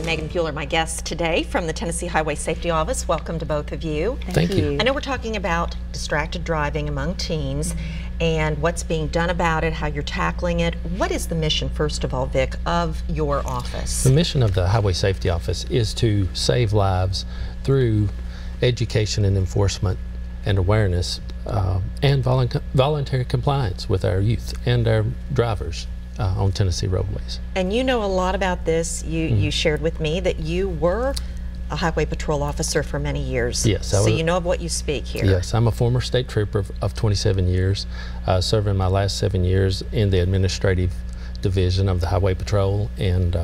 Megan Buell are my guests today from the Tennessee Highway Safety Office. Welcome to both of you. Thank you. I know we're talking about distracted driving among teens and what's being done about it, how you're tackling it. What is the mission, first of all, Vic, of your office? The mission of the Highway Safety Office is to save lives through education and enforcement and awareness and voluntary compliance with our youth and our drivers on Tennessee roadways. And you know a lot about this. You shared with me that you were a highway patrol officer for many years. Yes. So you know of what you speak here. Yes, I'm a former state trooper of 27 years, serving my last 7 years in the administrative division of the highway patrol, and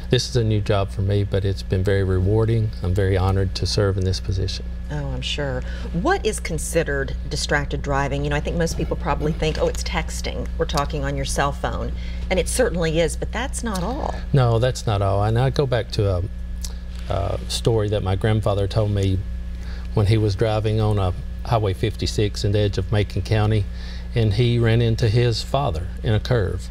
this is a new job for me, but it's been very rewarding. I'm very honored to serve in this position. Oh, I'm sure. What is considered distracted driving? You know, I think most people probably think, oh, it's texting. We're talking on your cell phone. And it certainly is, but that's not all. No, that's not all. And I go back to a story that my grandfather told me when he was driving on a Highway 56 in the edge of Macon County, and he ran into his father in a curve.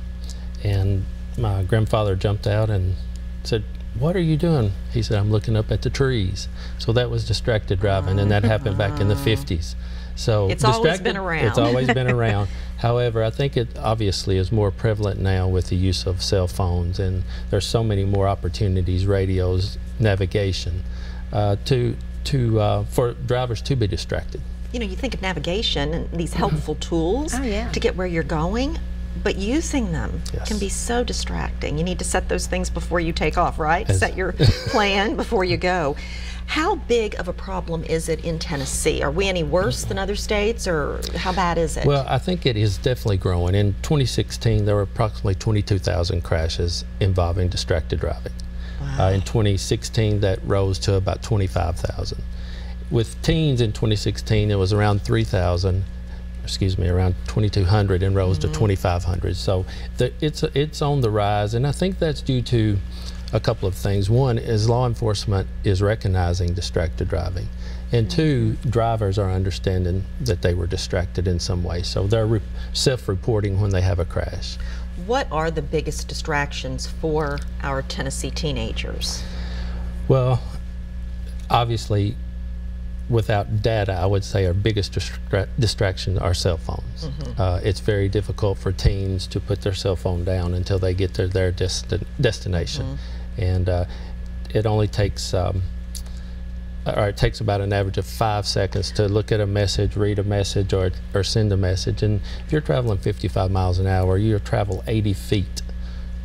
And my grandfather jumped out and said, "What are you doing?" He said, "I'm looking up at the trees." So that was distracted driving, and that happened back in the 50s. So it's always been around. It's always been around. However, I think it obviously is more prevalent now with the use of cell phones, and there's so many more opportunities, radios, navigation, for drivers to be distracted. You know, you think of navigation and these helpful tools to get where you're going, but using them can be so distracting. You need to set those things before you take off, right? Set your plan before you go. How big of a problem is it in Tennessee? Are we any worse than other states, or how bad is it? Well, I think it is definitely growing. In 2016, there were approximately 22,000 crashes involving distracted driving. Wow. In 2016, that rose to about 25,000. With teens in 2016, it was around 3,000. Excuse me, around 2,200, and rose to 2,500. So it's on the rise, and I think that's due to a couple of things. One is law enforcement is recognizing distracted driving, and two, drivers are understanding that they were distracted in some way, so they're self-reporting when they have a crash. What are the biggest distractions for our Tennessee teenagers? Well, obviously, without data, I would say our biggest distraction are cell phones. It's very difficult for teens to put their cell phone down until they get to their destination. And it only takes, it takes about an average of 5 seconds to look at a message, read a message, or send a message. And if you're traveling 55 miles an hour, you'll travel 80 feet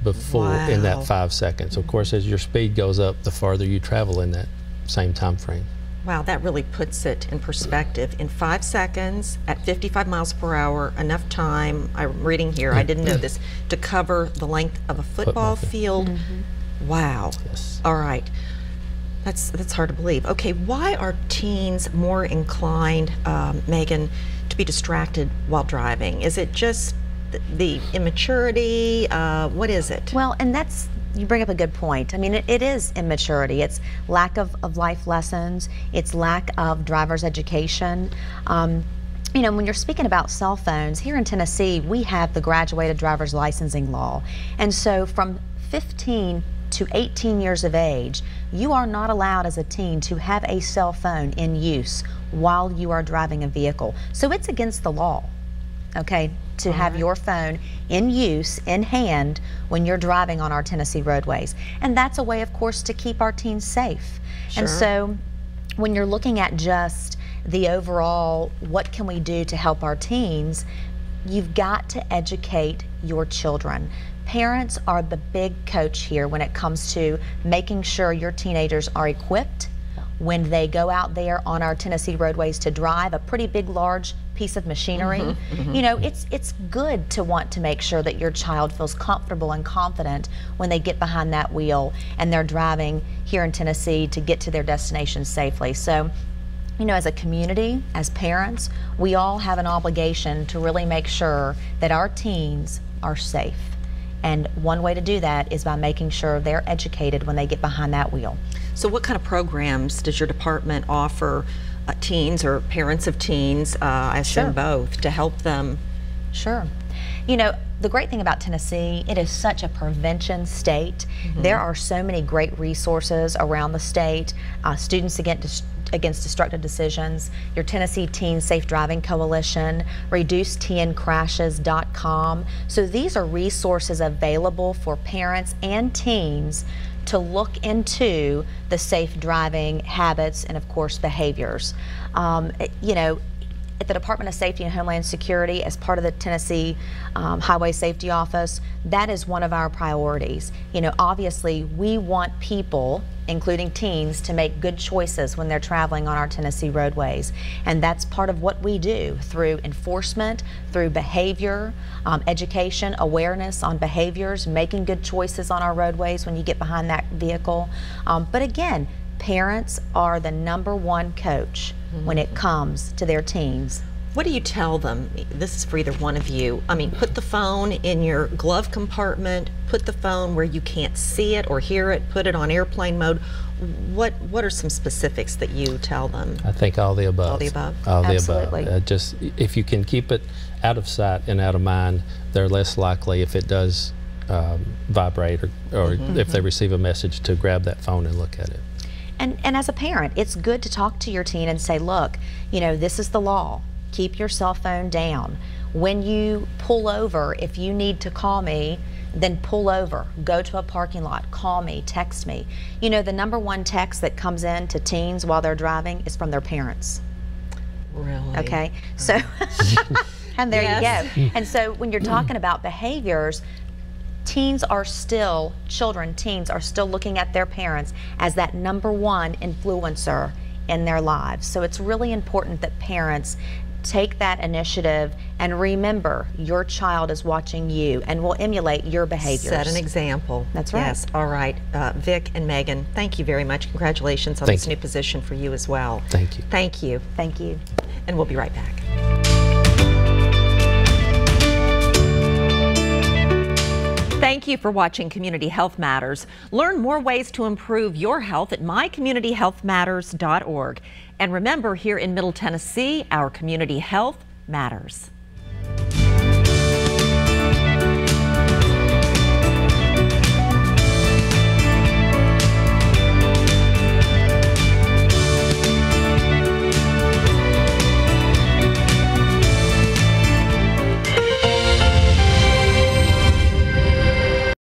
before in that 5 seconds. Of course, as your speed goes up, the farther you travel in that same time frame. Wow, that really puts it in perspective. In 5 seconds, at 55 miles per hour, enough time, I'm reading here, I didn't know this, to cover the length of a football field. Wow. Yes. All right. That's hard to believe. Okay, why are teens more inclined, Megan, to be distracted while driving? Is it just the immaturity? What is it? Well, and you bring up a good point. I mean, it is immaturity. It's lack of life lessons. It's lack of driver's education. You know, when you're speaking about cell phones, here in Tennessee, we have the graduated driver's licensing law. And so from 15 to 18 years of age, you are not allowed as a teen to have a cell phone in use while you are driving a vehicle. So it's against the law, okay, to have your phone in use, in hand, when you're driving on our Tennessee roadways. And that's a way, of course, to keep our teens safe. And so when you're looking at just the overall, what can we do to help our teens, you've got to educate your children. Parents are the big coach here when it comes to making sure your teenagers are equipped when they go out there on our Tennessee roadways to drive a pretty big, large piece of machinery. You know, it's good to want to make sure that your child feels comfortable and confident when they get behind that wheel and they're driving here in Tennessee to get to their destination safely. So, you know, as a community, as parents, we all have an obligation to really make sure that our teens are safe. And one way to do that is by making sure they're educated when they get behind that wheel. So what kind of programs does your department offer teens or parents of teens, I assume both, to help them? Sure. You know, the great thing about Tennessee, it is such a prevention state. There are so many great resources around the state. Students Against Destructive Decisions, your Tennessee Teen Safe Driving Coalition, ReduceTeenCrashes.com. So these are resources available for parents and teens to look into the safe driving habits and, of course, behaviors. You know, at the Department of Safety and Homeland Security, as part of the Tennessee Highway Safety Office, that is one of our priorities. You know, obviously, we want people, including teens, to make good choices when they're traveling on our Tennessee roadways. And that's part of what we do through enforcement, through behavior, education, awareness on behaviors, making good choices on our roadways when you get behind that vehicle. But again, parents are the #1 coach when it comes to their teens. What do you tell them? This is for either one of you. I mean, put the phone in your glove compartment, put the phone where you can't see it or hear it, put it on airplane mode. What are some specifics that you tell them? I think all the above. All the above? All the Absolutely. above. Just, if you can keep it out of sight and out of mind, they're less likely, if it does vibrate or if they receive a message, to grab that phone and look at it. And as a parent, it's good to talk to your teen and say, look, you know, this is the law. Keep your cell phone down. When you pull over, if you need to call me, then pull over. Go to a parking lot, call me, text me. You know, the #1 text that comes in to teens while they're driving is from their parents. Really? Okay, so, and there you go. And so when you're talking about behaviors, teens are still looking at their parents as that #1 influencer in their lives. So it's really important that parents take that initiative and remember your child is watching you and will emulate your behaviors. Set an example. That's right. Yes, all right. Vic and Megan, thank you very much. Congratulations on this new position for you as well. Thank you. Thank you. Thank you. And we'll be right back. Thank you for watching Community Health Matters. Learn more ways to improve your health at mycommunityhealthmatters.org. And remember, here in Middle Tennessee, our community health matters.